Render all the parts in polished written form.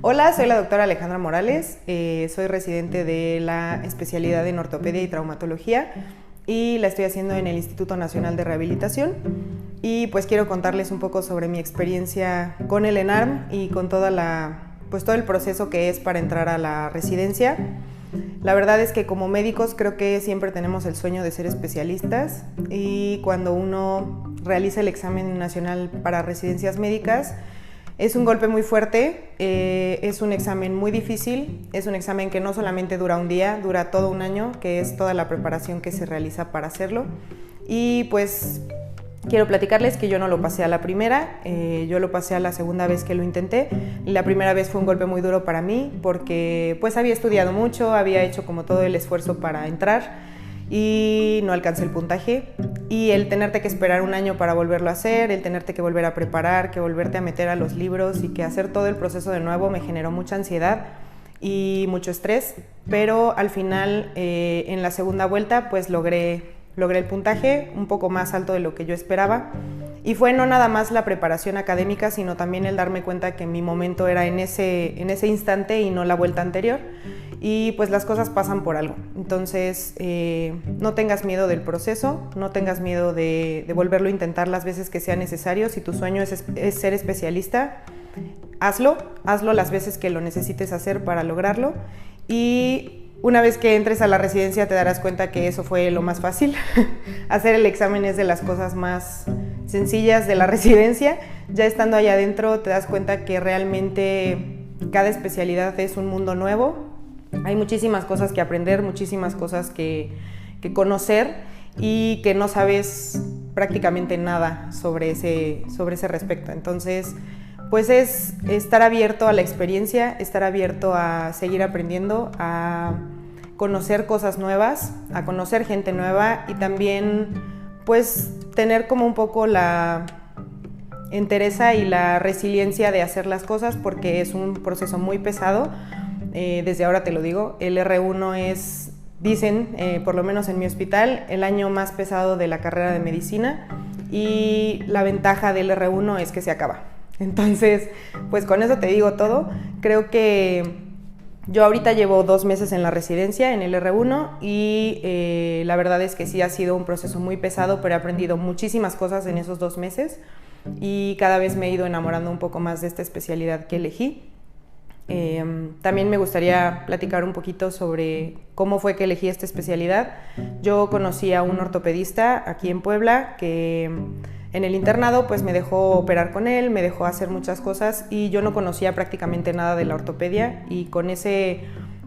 Hola, soy la doctora Alejandra Morales, soy residente de la especialidad en ortopedia y traumatología y la estoy haciendo en el Instituto Nacional de Rehabilitación y pues quiero contarles un poco sobre mi experiencia con el ENARM y con todo el proceso que es para entrar a la residencia. La verdad es que como médicos creo que siempre tenemos el sueño de ser especialistas y cuando uno realiza el examen nacional para residencias médicas es un golpe muy fuerte, es un examen muy difícil, es un examen que no solamente dura un día, dura todo un año, que es toda la preparación que se realiza para hacerlo. Y pues quiero platicarles que yo no lo pasé a la primera, yo lo pasé a la segunda vez que lo intenté. La primera vez fue un golpe muy duro para mí porque pues había estudiado mucho, había hecho como todo el esfuerzo para entrar y no alcancé el puntaje, y el tenerte que esperar un año para volverlo a hacer, el tenerte que volver a preparar, que volverte a meter a los libros y que hacer todo el proceso de nuevo me generó mucha ansiedad y mucho estrés, pero al final en la segunda vuelta pues logré el puntaje un poco más alto de lo que yo esperaba, y fue no nada más la preparación académica, sino también el darme cuenta que mi momento era en ese instante y no la vuelta anterior, y pues las cosas pasan por algo. Entonces no tengas miedo del proceso, no tengas miedo de volverlo a intentar las veces que sea necesario. Si tu sueño es ser especialista, hazlo las veces que lo necesites hacer para lograrlo, y una vez que entres a la residencia te darás cuenta que eso fue lo más fácil. Hacer el examen es de las cosas más sencillas de la residencia. Ya estando allá adentro te das cuenta que realmente cada especialidad es un mundo nuevo. Hay muchísimas cosas que aprender, muchísimas cosas que conocer, y que no sabes prácticamente nada sobre ese respecto. Entonces, pues es estar abierto a la experiencia, estar abierto a seguir aprendiendo, a conocer cosas nuevas, a conocer gente nueva, y también pues tener como un poco la entereza y la resiliencia de hacer las cosas, porque es un proceso muy pesado. Desde ahora te lo digo, el R1 es, dicen, por lo menos en mi hospital, el año más pesado de la carrera de medicina, y la ventaja del R1 es que se acaba. Entonces, pues con eso te digo todo. Creo que yo ahorita llevo 2 meses en la residencia, en el R1, y la verdad es que sí ha sido un proceso muy pesado, pero he aprendido muchísimas cosas en esos 2 meses y cada vez me he ido enamorando un poco más de esta especialidad que elegí. También me gustaría platicar un poquito sobre cómo fue que elegí esta especialidad. Yo conocí a un ortopedista aquí en Puebla que en el internado pues me dejó operar con él, me dejó hacer muchas cosas, y yo no conocía prácticamente nada de la ortopedia, y con esa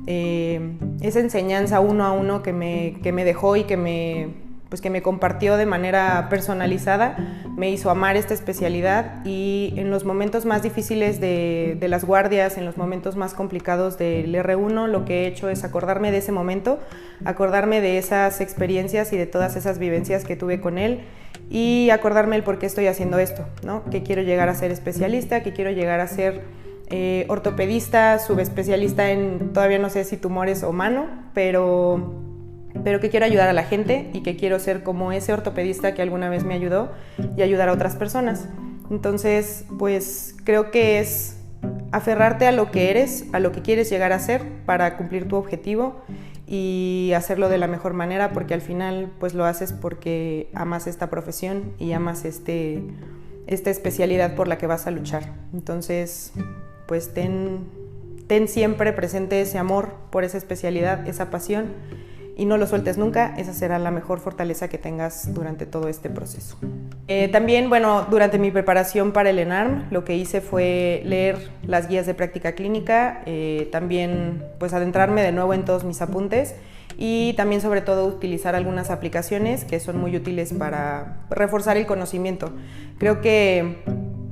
enseñanza uno a uno que me dejó y que me compartió de manera personalizada, me hizo amar esta especialidad. Y en los momentos más difíciles de las guardias, en los momentos más complicados del R1, lo que he hecho es acordarme de ese momento, acordarme de esas experiencias y de todas esas vivencias que tuve con él, y acordarme el por qué estoy haciendo esto, ¿no? Que quiero llegar a ser especialista, que quiero llegar a ser ortopedista, subespecialista en, todavía no sé si tumores o mano, pero que quiero ayudar a la gente y que quiero ser como ese ortopedista que alguna vez me ayudó y ayudar a otras personas. Entonces, pues creo que es aferrarte a lo que eres, a lo que quieres llegar a ser para cumplir tu objetivo y hacerlo de la mejor manera, porque al final pues lo haces porque amas esta profesión y amas esta especialidad por la que vas a luchar. Entonces, pues ten siempre presente ese amor por esa especialidad, esa pasión, y no lo sueltes nunca. Esa será la mejor fortaleza que tengas durante todo este proceso. También, bueno, durante mi preparación para el ENARM, lo que hice fue leer las guías de práctica clínica, también pues adentrarme de nuevo en todos mis apuntes, y también sobre todo utilizar algunas aplicaciones que son muy útiles para reforzar el conocimiento. Creo que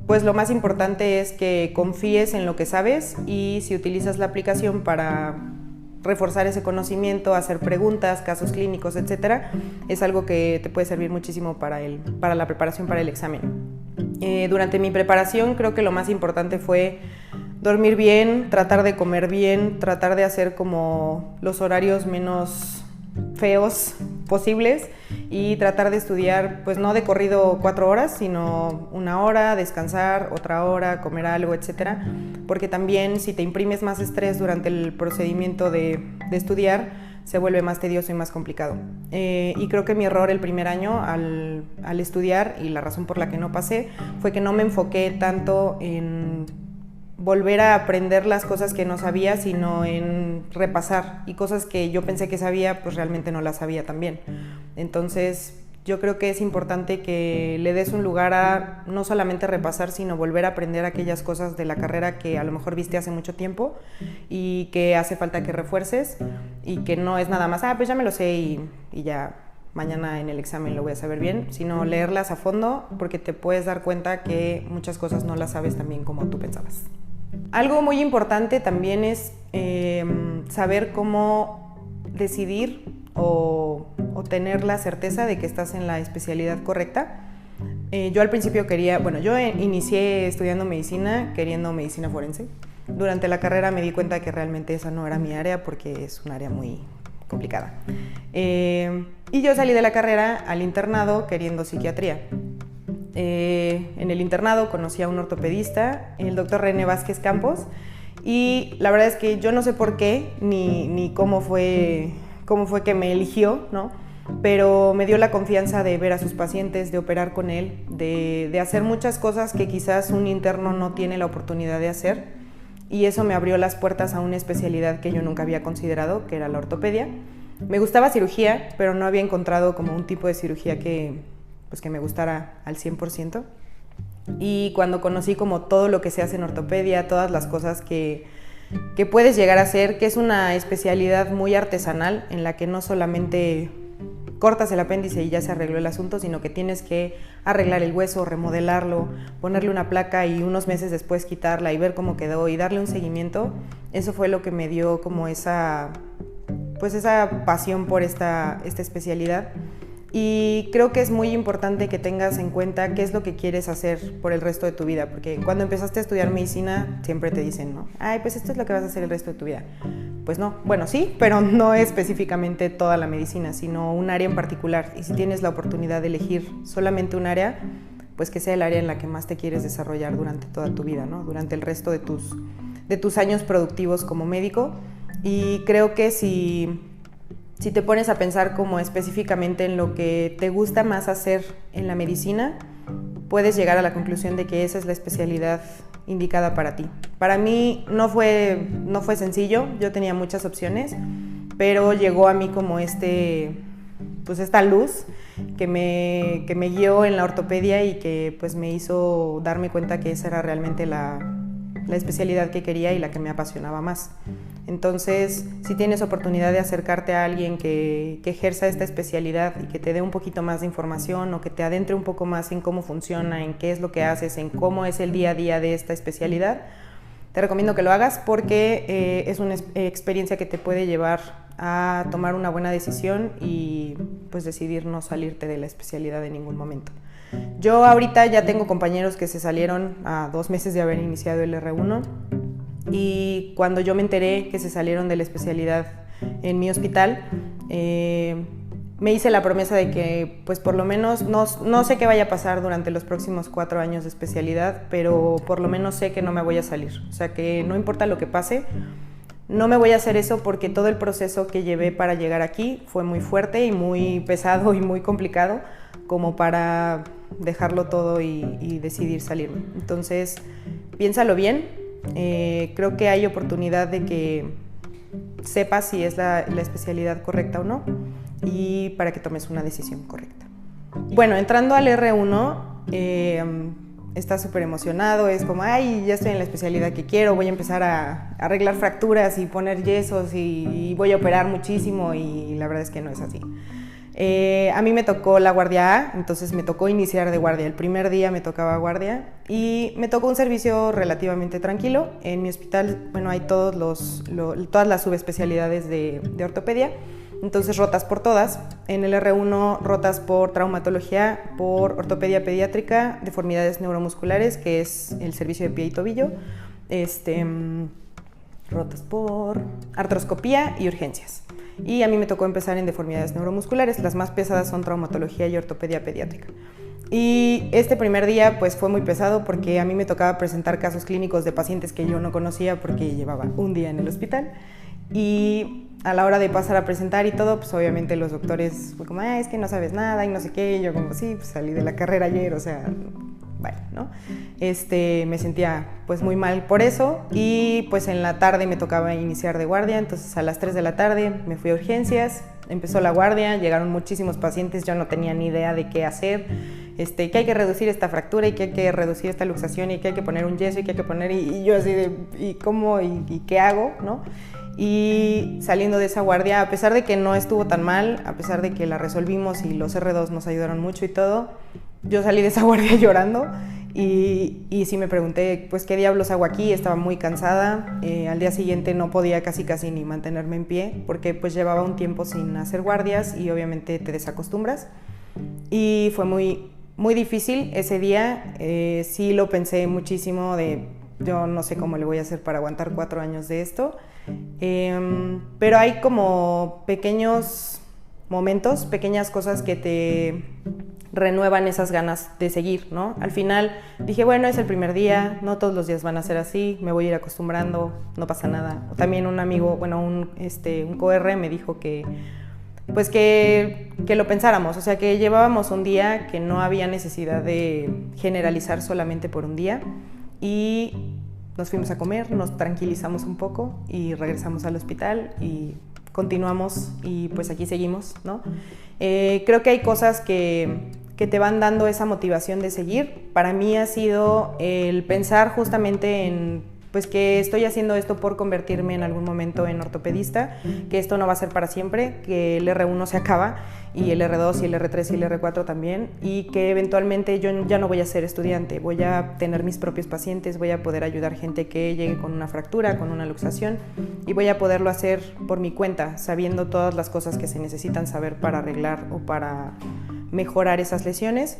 pues lo más importante es que confíes en lo que sabes, y si utilizas la aplicación para reforzar ese conocimiento, hacer preguntas, casos clínicos, etcétera, es algo que te puede servir muchísimo para la preparación para el examen. Durante mi preparación creo que lo más importante fue dormir bien, tratar de comer bien, tratar de hacer como los horarios menos feos posibles y tratar de estudiar, pues no de corrido 4 horas, sino 1 hora, descansar, otra hora, comer algo, etcétera, porque también si te imprimes más estrés durante el procedimiento de estudiar, se vuelve más tedioso y más complicado. Y creo que mi error el primer año al estudiar, y la razón por la que no pasé, fue que no me enfoqué tanto en volver a aprender las cosas que no sabía, sino en repasar, y cosas que yo pensé que sabía, pues realmente no las sabía también. Entonces, yo creo que es importante que le des un lugar a no solamente repasar, sino volver a aprender aquellas cosas de la carrera que a lo mejor viste hace mucho tiempo y que hace falta que refuerces, y que no es nada más, pues ya me lo sé y ya mañana en el examen lo voy a saber bien, sino leerlas a fondo, porque te puedes dar cuenta que muchas cosas no las sabes tan bien como tú pensabas. Algo muy importante también es saber cómo decidir o tener la certeza de que estás en la especialidad correcta. Yo al principio yo inicié estudiando medicina queriendo medicina forense. Durante la carrera me di cuenta que realmente esa no era mi área, porque es un área muy complicada. Y yo salí de la carrera al internado queriendo psiquiatría. En el internado conocí a un ortopedista, el doctor René Vázquez Campos, y la verdad es que yo no sé por qué ni cómo fue que me eligió, ¿no? Pero me dio la confianza de ver a sus pacientes, de operar con él, de hacer muchas cosas que quizás un interno no tiene la oportunidad de hacer, y eso me abrió las puertas a una especialidad que yo nunca había considerado, que era la ortopedia. Me gustaba cirugía, pero no había encontrado como un tipo de cirugía que me gustara al 100%. Y cuando conocí como todo lo que se hace en ortopedia, todas las cosas que puedes llegar a hacer, que es una especialidad muy artesanal, en la que no solamente cortas el apéndice y ya se arregló el asunto, sino que tienes que arreglar el hueso, remodelarlo, ponerle una placa y unos meses después quitarla y ver cómo quedó y darle un seguimiento. Eso fue lo que me dio como esa pasión por esta especialidad. Y creo que es muy importante que tengas en cuenta qué es lo que quieres hacer por el resto de tu vida, porque cuando empezaste a estudiar medicina siempre te dicen, ¿no? Pues esto es lo que vas a hacer el resto de tu vida. Pues no, bueno, sí, pero no específicamente toda la medicina, sino un área en particular. Y si tienes la oportunidad de elegir solamente un área, pues que sea el área en la que más te quieres desarrollar durante toda tu vida, ¿no? Durante el resto de tus años productivos como médico. Y creo que si te pones a pensar como específicamente en lo que te gusta más hacer en la medicina, puedes llegar a la conclusión de que esa es la especialidad indicada para ti. Para mí no fue sencillo, yo tenía muchas opciones, pero llegó a mí como esta luz que me guió en la ortopedia y que pues me hizo darme cuenta que esa era realmente la especialidad que quería y la que me apasionaba más. Entonces, si tienes oportunidad de acercarte a alguien que ejerza esta especialidad y que te dé un poquito más de información, o que te adentre un poco más en cómo funciona, en qué es lo que haces, en cómo es el día a día de esta especialidad, te recomiendo que lo hagas, porque es una experiencia que te puede llevar a tomar una buena decisión y pues decidir no salirte de la especialidad en ningún momento. Yo ahorita ya tengo compañeros que se salieron a 2 meses de haber iniciado el R1, y cuando yo me enteré que se salieron de la especialidad en mi hospital, me hice la promesa de que pues por lo menos, no sé qué vaya a pasar durante los próximos 4 años de especialidad, pero por lo menos sé que no me voy a salir. O sea, que no importa lo que pase, no me voy a hacer eso, porque todo el proceso que llevé para llegar aquí fue muy fuerte y muy pesado y muy complicado como para dejarlo todo y decidir salirme. Entonces, piénsalo bien. Creo que hay oportunidad de que sepas si es la especialidad correcta o no, y para que tomes una decisión correcta. Bueno, entrando al R1, estás súper emocionado, es como, ya estoy en la especialidad que quiero, voy a empezar a arreglar fracturas y poner yesos y voy a operar muchísimo, y la verdad es que no es así. A mí me tocó la guardia A, entonces me tocó iniciar de guardia. El primer día me tocaba guardia y me tocó un servicio relativamente tranquilo. En mi hospital, hay todas las subespecialidades de ortopedia, entonces rotas por todas. En el R1 rotas por traumatología, por ortopedia pediátrica, deformidades neuromusculares, que es el servicio de pie y tobillo, rotas por artroscopía y urgencias. y a mí me tocó empezar en deformidades neuromusculares. Las más pesadas son traumatología y ortopedia pediátrica. Y este primer día pues fue muy pesado porque a mí me tocaba presentar casos clínicos de pacientes que yo no conocía porque llevaba un día en el hospital, y a la hora de pasar a presentar y todo, pues obviamente los doctores fue como, es que no sabes nada y no sé qué, y yo como, sí, pues salí de la carrera ayer, o sea, vale, ¿no? Me sentía pues muy mal por eso, y pues en la tarde me tocaba iniciar de guardia, entonces a las 3 de la tarde me fui a urgencias, empezó la guardia, llegaron muchísimos pacientes, yo no tenía ni idea de qué hacer, que hay que reducir esta fractura y que hay que reducir esta luxación y que hay que poner un yeso y que hay que poner, y yo así de, ¿y cómo? ¿Y qué hago? ¿No? Y saliendo de esa guardia, a pesar de que no estuvo tan mal, a pesar de que la resolvimos y los R2 nos ayudaron mucho y todo, yo salí de esa guardia llorando y sí me pregunté, pues, ¿qué diablos hago aquí? Estaba muy cansada, al día siguiente no podía casi ni mantenerme en pie porque pues llevaba un tiempo sin hacer guardias y obviamente te desacostumbras, y fue muy difícil ese día. Sí lo pensé muchísimo de, yo no sé cómo le voy a hacer para aguantar 4 años de esto, pero hay como pequeños momentos, pequeñas cosas que te renuevan esas ganas de seguir, ¿no? Al final dije, bueno, es el primer día, no todos los días van a ser así, me voy a ir acostumbrando, no pasa nada. También un amigo, bueno, un co-R me dijo que pues que lo pensáramos, o sea, que llevábamos un día, que no había necesidad de generalizar solamente por un día, y nos fuimos a comer, nos tranquilizamos un poco y regresamos al hospital y continuamos, y pues aquí seguimos, ¿no? Creo que hay cosas que te van dando esa motivación de seguir. Para mí ha sido el pensar justamente en pues que estoy haciendo esto por convertirme en algún momento en ortopedista, que esto no va a ser para siempre, que el R1 se acaba, y el R2 y el R3 y el R4 también, y que eventualmente yo ya no voy a ser estudiante, voy a tener mis propios pacientes, voy a poder ayudar gente que llegue con una fractura, con una luxación, y voy a poderlo hacer por mi cuenta, sabiendo todas las cosas que se necesitan saber para arreglar o para mejorar esas lesiones.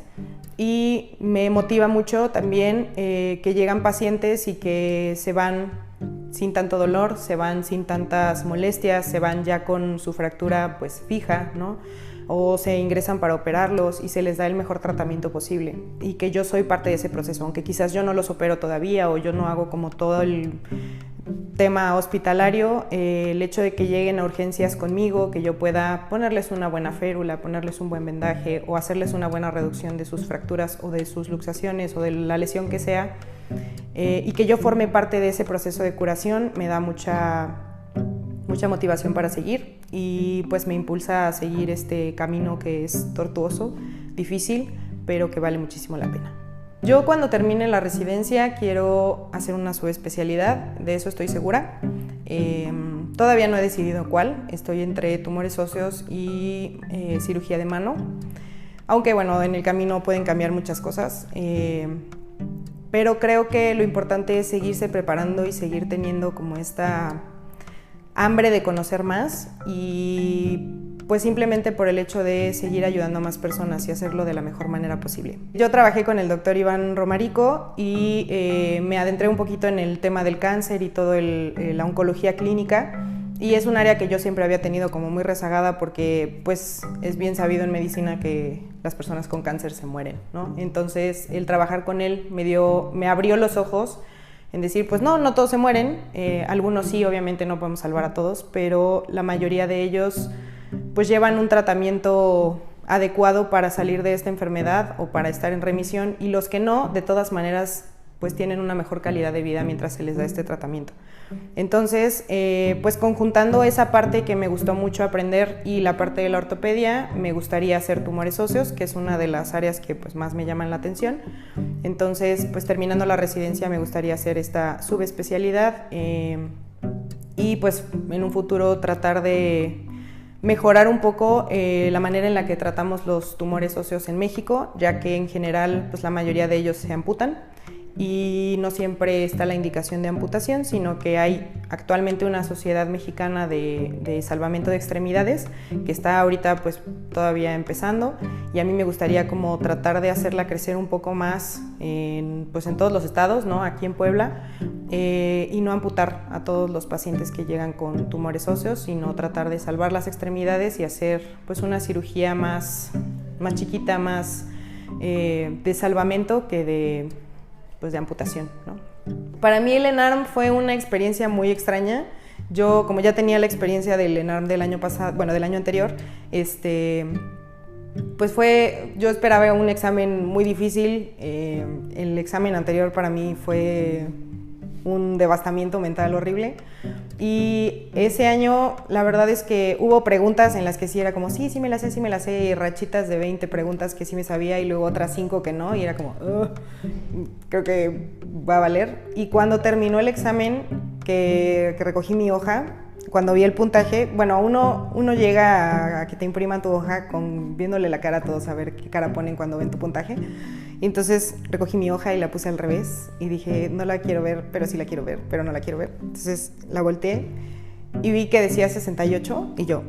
Y me motiva mucho también que llegan pacientes y que se van sin tanto dolor, se van sin tantas molestias, se van ya con su fractura pues fija, ¿no? O se ingresan para operarlos y se les da el mejor tratamiento posible, y que yo soy parte de ese proceso, aunque quizás yo no los opero todavía o yo no hago como todo el tema hospitalario, el hecho de que lleguen a urgencias conmigo, que yo pueda ponerles una buena férula, ponerles un buen vendaje o hacerles una buena reducción de sus fracturas o de sus luxaciones o de la lesión que sea, y que yo forme parte de ese proceso de curación, me da mucha motivación para seguir, y pues me impulsa a seguir este camino que es tortuoso, difícil, pero que vale muchísimo la pena. Yo cuando termine la residencia quiero hacer una subespecialidad, de eso estoy segura. Todavía no he decidido cuál, estoy entre tumores óseos y cirugía de mano, aunque bueno, en el camino pueden cambiar muchas cosas, pero creo que lo importante es seguirse preparando y seguir teniendo como esta hambre de conocer más, y pues simplemente por el hecho de seguir ayudando a más personas y hacerlo de la mejor manera posible. Yo trabajé con el doctor Iván Romarico y me adentré un poquito en el tema del cáncer y todo la oncología clínica, y es un área que yo siempre había tenido como muy rezagada porque pues es bien sabido en medicina que las personas con cáncer se mueren, ¿no? Entonces el trabajar con él me abrió los ojos en decir, pues no todos se mueren, algunos sí, obviamente no podemos salvar a todos, pero la mayoría de ellos pues llevan un tratamiento adecuado para salir de esta enfermedad o para estar en remisión, y los que no, de todas maneras, pues tienen una mejor calidad de vida mientras se les da este tratamiento. Entonces, pues conjuntando esa parte que me gustó mucho aprender y la parte de la ortopedia, me gustaría hacer tumores óseos, que es una de las áreas que pues más me llaman la atención. Entonces, pues terminando la residencia me gustaría hacer esta subespecialidad, y pues en un futuro tratar de mejorar un poco la manera en la que tratamos los tumores óseos en México, ya que en general pues la mayoría de ellos se amputan y no siempre está la indicación de amputación, sino que hay actualmente una sociedad mexicana de salvamento de extremidades que está ahorita pues todavía empezando, y a mí me gustaría como tratar de hacerla crecer un poco más en todos los estados, ¿no? Aquí en Puebla, y no amputar a todos los pacientes que llegan con tumores óseos, sino tratar de salvar las extremidades y hacer pues una cirugía más chiquita, más de salvamento que de amputación, ¿no? Para mí el ENARM fue una experiencia muy extraña. Yo, como ya tenía la experiencia del ENARM del año pasado, bueno, del año anterior, pues yo esperaba un examen muy difícil. El examen anterior para mí fue un devastamiento mental horrible, y ese año la verdad es que hubo preguntas en las que sí era como sí me las sé, y rachitas de 20 preguntas que sí me sabía y luego otras 5 que no, y era como creo que va a valer. Y cuando terminó el examen, que recogí mi hoja, cuando vi el puntaje, bueno, uno llega a que te impriman tu hoja viéndole la cara a todos, a ver qué cara ponen cuando ven tu puntaje. Y entonces recogí mi hoja y la puse al revés y dije, no la quiero ver, pero sí la quiero ver, pero no la quiero ver. Entonces la volteé y vi que decía 68 y yo,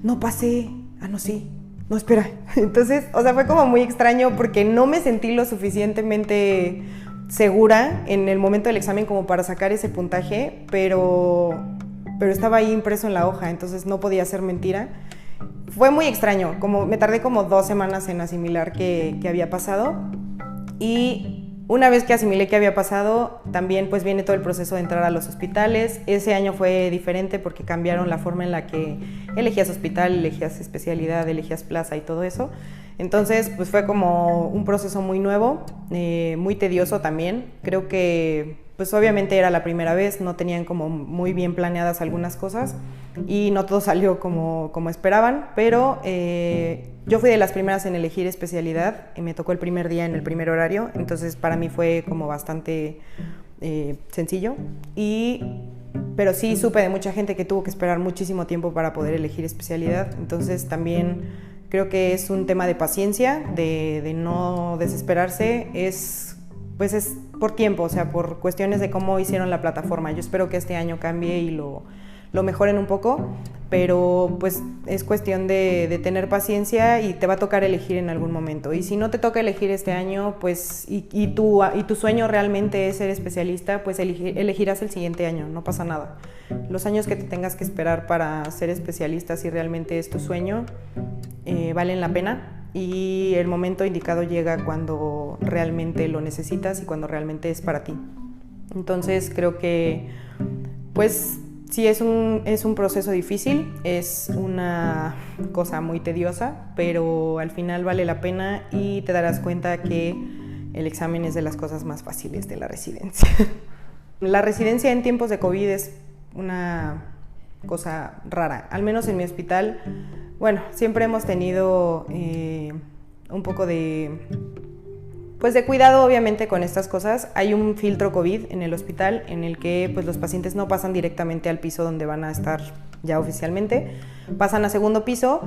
no pasé, no, sí, no, espera. Entonces, o sea, fue como muy extraño porque no me sentí lo suficientemente segura en el momento del examen como para sacar ese puntaje, pero estaba ahí impreso en la hoja, entonces no podía ser mentira. Fue muy extraño, me tardé como 2 semanas en asimilar que había pasado, y una vez que asimilé que había pasado, también pues viene todo el proceso de entrar a los hospitales. Ese año fue diferente porque cambiaron la forma en la que elegías hospital, elegías especialidad, elegías plaza y todo eso. Entonces pues fue como un proceso muy nuevo, muy tedioso también. Creo que pues obviamente era la primera vez, no tenían como muy bien planeadas algunas cosas y no todo salió como esperaban, pero yo fui de las primeras en elegir especialidad y me tocó el primer día en el primer horario, entonces para mí fue como bastante sencillo, pero sí supe de mucha gente que tuvo que esperar muchísimo tiempo para poder elegir especialidad, entonces también creo que es un tema de paciencia, de no desesperarse, es por tiempo, o sea, por cuestiones de cómo hicieron la plataforma. Yo espero que este año cambie y lo mejoren un poco, pero pues es cuestión de tener paciencia y te va a tocar elegir en algún momento. Y si no te toca elegir este año, pues y tu sueño realmente es ser especialista, pues elegirás el siguiente año, no pasa nada. Los años que te tengas que esperar para ser especialista, si realmente es tu sueño, valen la pena. Y el momento indicado llega cuando realmente lo necesitas y cuando realmente es para ti. Entonces creo que pues sí es un proceso difícil, es una cosa muy tediosa, pero al final vale la pena y te darás cuenta que el examen es de las cosas más fáciles de la residencia. La residencia en tiempos de COVID es una cosa rara, al menos en mi hospital. Bueno, siempre hemos tenido un poco de cuidado, obviamente, con estas cosas. Hay un filtro COVID en el hospital en el que pues, los pacientes no pasan directamente al piso donde van a estar ya oficialmente, pasan a segundo piso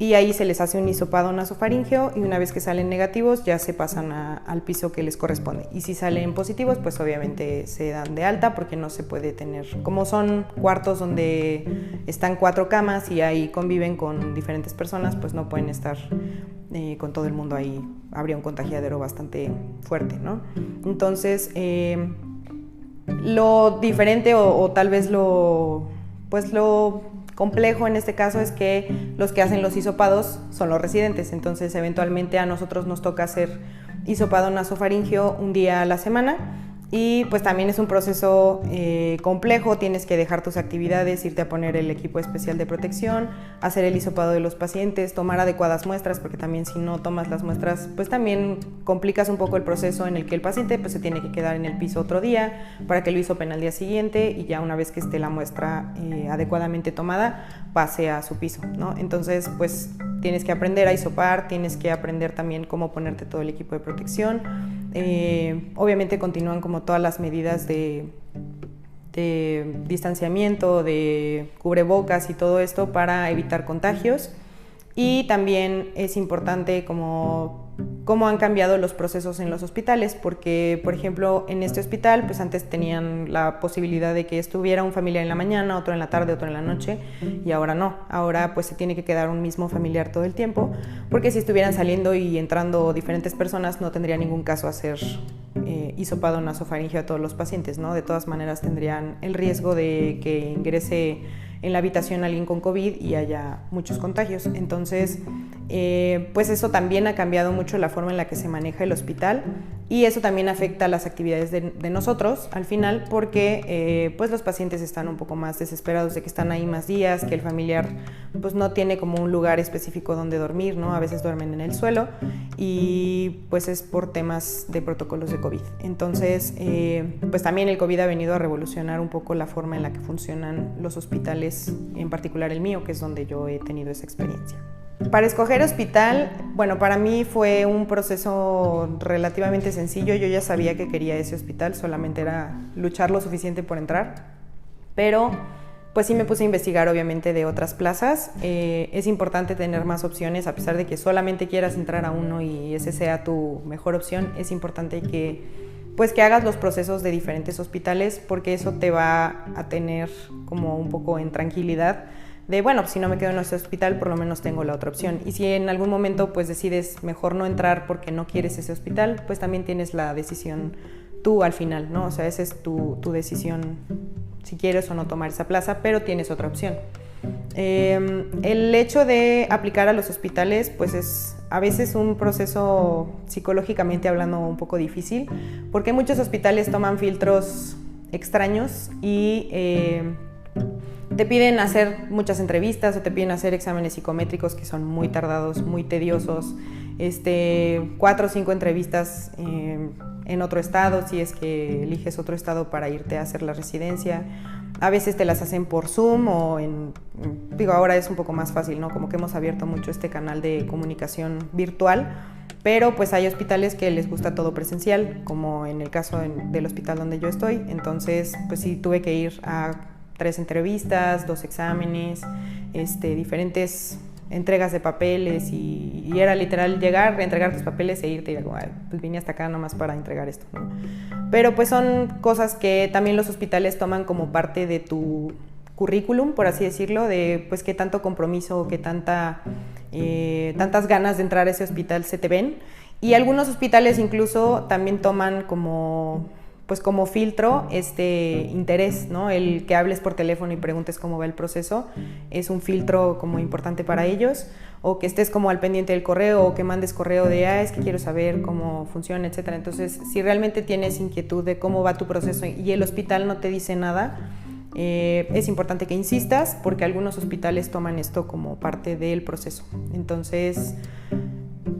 y ahí se les hace un hisopado nasofaríngeo y una vez que salen negativos ya se pasan al piso que les corresponde. Y si salen positivos, pues obviamente se dan de alta porque no se puede tener, como son cuartos donde están 4 camas y ahí conviven con diferentes personas, pues no pueden estar con todo el mundo ahí, habría un contagiadero bastante fuerte, ¿no? Entonces, lo diferente o tal vez lo complejo en este caso es que los que hacen los hisopados son los residentes, entonces eventualmente a nosotros nos toca hacer hisopado nasofaríngeo un día a la semana y pues también es un proceso complejo, tienes que dejar tus actividades, irte a poner el equipo especial de protección, hacer el hisopado de los pacientes, tomar adecuadas muestras, porque también si no tomas las muestras pues también complicas un poco el proceso en el que el paciente pues se tiene que quedar en el piso otro día para que lo hisopen al día siguiente y ya una vez que esté la muestra adecuadamente tomada pase a su piso, ¿no? Entonces pues tienes que aprender a hisopar, tienes que aprender también cómo ponerte todo el equipo de protección. Obviamente continúan como todas las medidas de distanciamiento, de cubrebocas y todo esto para evitar contagios. Y también es importante cómo han cambiado los procesos en los hospitales, porque, por ejemplo, en este hospital, pues antes tenían la posibilidad de que estuviera un familiar en la mañana, otro en la tarde, otro en la noche, y ahora no. Ahora pues se tiene que quedar un mismo familiar todo el tiempo, porque si estuvieran saliendo y entrando diferentes personas, no tendría ningún caso hacer hisopado nasofaringeo a todos los pacientes, ¿no? De todas maneras tendrían el riesgo de que ingrese en la habitación alguien con COVID y haya muchos contagios. Entonces, pues eso también ha cambiado mucho la forma en la que se maneja el hospital y eso también afecta las actividades de nosotros al final porque pues los pacientes están un poco más desesperados de que están ahí más días, que el familiar pues no tiene como un lugar específico donde dormir, ¿no? A veces duermen en el suelo y pues es por temas de protocolos de COVID. Entonces, pues también el COVID ha venido a revolucionar un poco la forma en la que funcionan los hospitales, en particular el mío, que es donde yo he tenido esa experiencia. Para escoger hospital, bueno, para mí fue un proceso relativamente sencillo. Yo ya sabía que quería ese hospital, solamente era luchar lo suficiente por entrar. Pero pues sí me puse a investigar obviamente de otras plazas. Es importante tener más opciones, a pesar de que solamente quieras entrar a uno y ese sea tu mejor opción. Es importante que hagas los procesos de diferentes hospitales porque eso te va a tener como un poco en tranquilidad de, bueno, si no me quedo en este hospital, por lo menos tengo la otra opción. Y si en algún momento pues decides mejor no entrar porque no quieres ese hospital, pues también tienes la decisión tú al final, ¿no? O sea, esa es tu decisión, si quieres o no tomar esa plaza, pero tienes otra opción. El hecho de aplicar a los hospitales, pues es a veces un proceso psicológicamente hablando un poco difícil, porque muchos hospitales toman filtros extraños y te piden hacer muchas entrevistas o te piden hacer exámenes psicométricos que son muy tardados, muy tediosos, 4 o 5 entrevistas en otro estado, si es que eliges otro estado para irte a hacer la residencia. A veces te las hacen por Zoom o ahora es un poco más fácil, ¿no? Como que hemos abierto mucho este canal de comunicación virtual, pero pues hay hospitales que les gusta todo presencial, como en el caso del hospital donde yo estoy. Entonces, pues sí tuve que ir a 3 entrevistas, 2 exámenes, diferentes entregas de papeles y era literal llegar, entregar tus papeles e irte y como, pues vine hasta acá nomás para entregar esto, ¿no? Pero pues son cosas que también los hospitales toman como parte de tu currículum, por así decirlo, de pues qué tanto compromiso o qué tantas ganas de entrar a ese hospital se te ven. Y algunos hospitales incluso también toman como filtro interés, ¿no? El que hables por teléfono y preguntes cómo va el proceso es un filtro como importante para ellos, o que estés como al pendiente del correo o que mandes correo de, es que quiero saber cómo funciona, etcétera. Entonces, si realmente tienes inquietud de cómo va tu proceso y el hospital no te dice nada, es importante que insistas porque algunos hospitales toman esto como parte del proceso. Entonces,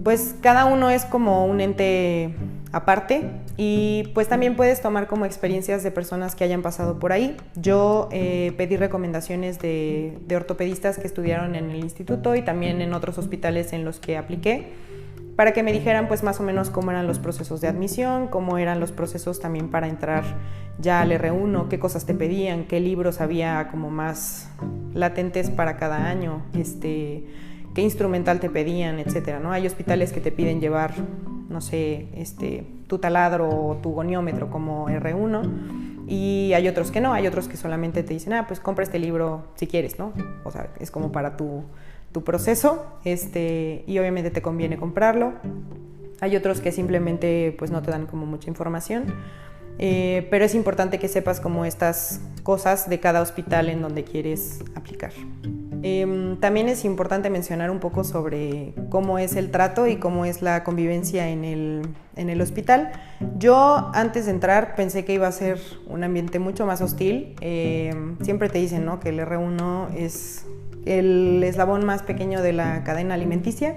pues cada uno es como un ente aparte y pues también puedes tomar como experiencias de personas que hayan pasado por ahí. Yo pedí recomendaciones de ortopedistas que estudiaron en el instituto y también en otros hospitales en los que apliqué para que me dijeran pues más o menos cómo eran los procesos de admisión, cómo eran los procesos también para entrar ya al R1, qué cosas te pedían, qué libros había como más latentes para cada año, qué instrumental te pedían, etcétera, ¿no? Hay hospitales que te piden llevar, no sé, tu taladro o tu goniómetro como R1 y hay otros que no, hay otros que solamente te dicen, pues compra este libro si quieres, ¿no? O sea, es como para tu proceso, y obviamente te conviene comprarlo. Hay otros que simplemente pues no te dan como mucha información, pero es importante que sepas como estas cosas de cada hospital en donde quieres aplicar. También es importante mencionar un poco sobre cómo es el trato y cómo es la convivencia en el hospital. Yo antes de entrar pensé que iba a ser un ambiente mucho más hostil. Siempre te dicen, ¿no?, que el R1 es el eslabón más pequeño de la cadena alimenticia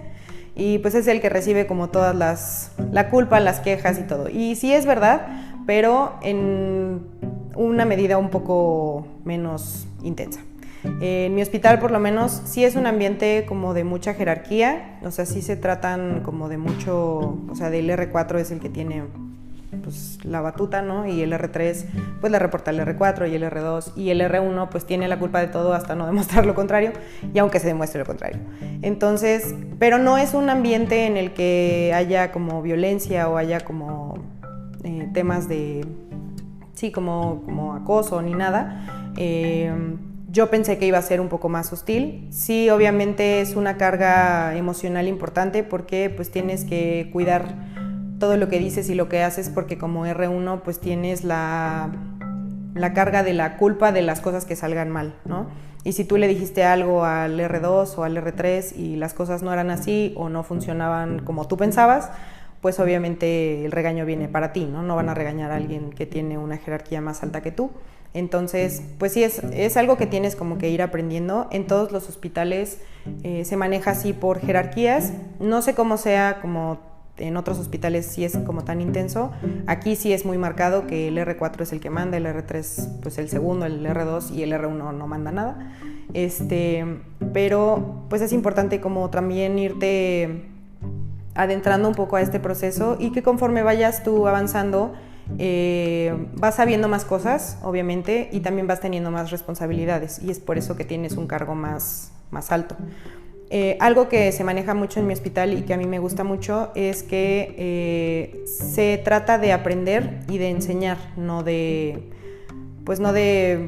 y pues es el que recibe como todas la culpa, las quejas y todo. Y sí es verdad, pero en una medida un poco menos intensa. En mi hospital por lo menos sí es un ambiente como de mucha jerarquía, o sea, sí se tratan como de mucho, o sea, del R4 es el que tiene pues la batuta, ¿no? Y el R3 pues le reporta al R4 y el R2 y el R1 pues tiene la culpa de todo hasta no demostrar lo contrario y aunque se demuestre lo contrario. Entonces, pero no es un ambiente en el que haya como violencia o haya como temas de, sí, como acoso ni nada. Yo pensé que iba a ser un poco más hostil. Sí, obviamente es una carga emocional importante porque pues tienes que cuidar todo lo que dices y lo que haces, porque como R1 pues tienes la carga de la culpa de las cosas que salgan mal, ¿no? Y si tú le dijiste algo al R2 o al R3 y las cosas no eran así o no funcionaban como tú pensabas, pues obviamente el regaño viene para ti, ¿no? No van a regañar a alguien que tiene una jerarquía más alta que tú. Entonces, pues sí, es algo que tienes como que ir aprendiendo. En todos los hospitales se maneja así por jerarquías. No sé cómo sea como en otros hospitales si es como tan intenso. Aquí sí es muy marcado que el R4 es el que manda, el R3 pues el segundo, el R2 y el R1 no manda nada. Pero pues es importante como también irte adentrando un poco a este proceso y que conforme vayas tú avanzando vas sabiendo más cosas, obviamente, y también vas teniendo más responsabilidades, y es por eso que tienes un cargo más alto. Algo que se maneja mucho en mi hospital y que a mí me gusta mucho es que se trata de aprender y de enseñar, no de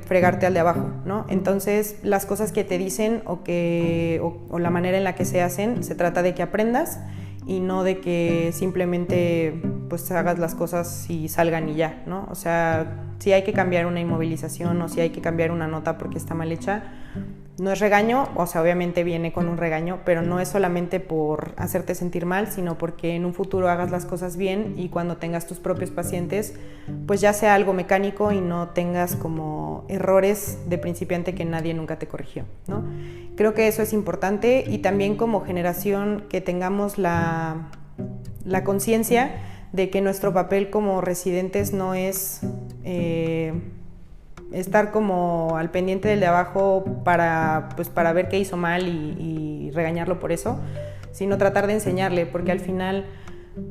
fregarte al de abajo, ¿no? Entonces, las cosas que te dicen o la manera en la que se hacen, se trata de que aprendas y no de que simplemente pues hagas las cosas y salgan y ya, ¿no? O sea, si hay que cambiar una inmovilización o si hay que cambiar una nota porque está mal hecha, no es regaño, o sea, obviamente viene con un regaño, pero no es solamente por hacerte sentir mal, sino porque en un futuro hagas las cosas bien y cuando tengas tus propios pacientes, pues ya sea algo mecánico y no tengas como errores de principiante que nadie nunca te corrigió, ¿no? Creo que eso es importante y también como generación que tengamos la conciencia de que nuestro papel como residentes no es estar como al pendiente del de abajo para ver qué hizo mal y regañarlo por eso, sino tratar de enseñarle, porque al final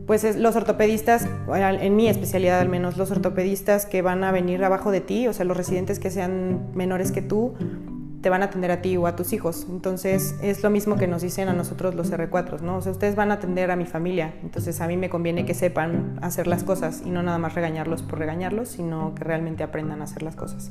pues los ortopedistas, en mi especialidad al menos, los ortopedistas que van a venir abajo de ti, o sea, los residentes que sean menores que tú, te van a atender a ti o a tus hijos. Entonces es lo mismo que nos dicen a nosotros los R4, ¿no? O sea, ustedes van a atender a mi familia, entonces a mí me conviene que sepan hacer las cosas y no nada más regañarlos por regañarlos, sino que realmente aprendan a hacer las cosas.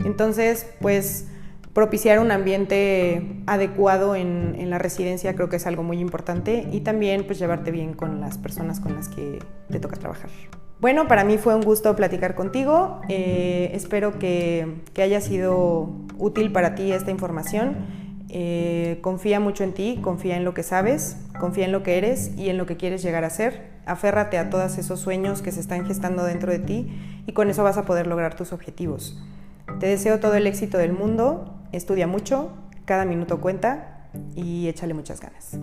Entonces, pues propiciar un ambiente adecuado en la residencia creo que es algo muy importante y también pues llevarte bien con las personas con las que te toca trabajar. Bueno, para mí fue un gusto platicar contigo. Espero que haya sido útil para ti esta información. Confía mucho en ti, confía en lo que sabes, confía en lo que eres y en lo que quieres llegar a ser. Aférrate a todos esos sueños que se están gestando dentro de ti y con eso vas a poder lograr tus objetivos. Te deseo todo el éxito del mundo, estudia mucho, cada minuto cuenta y échale muchas ganas.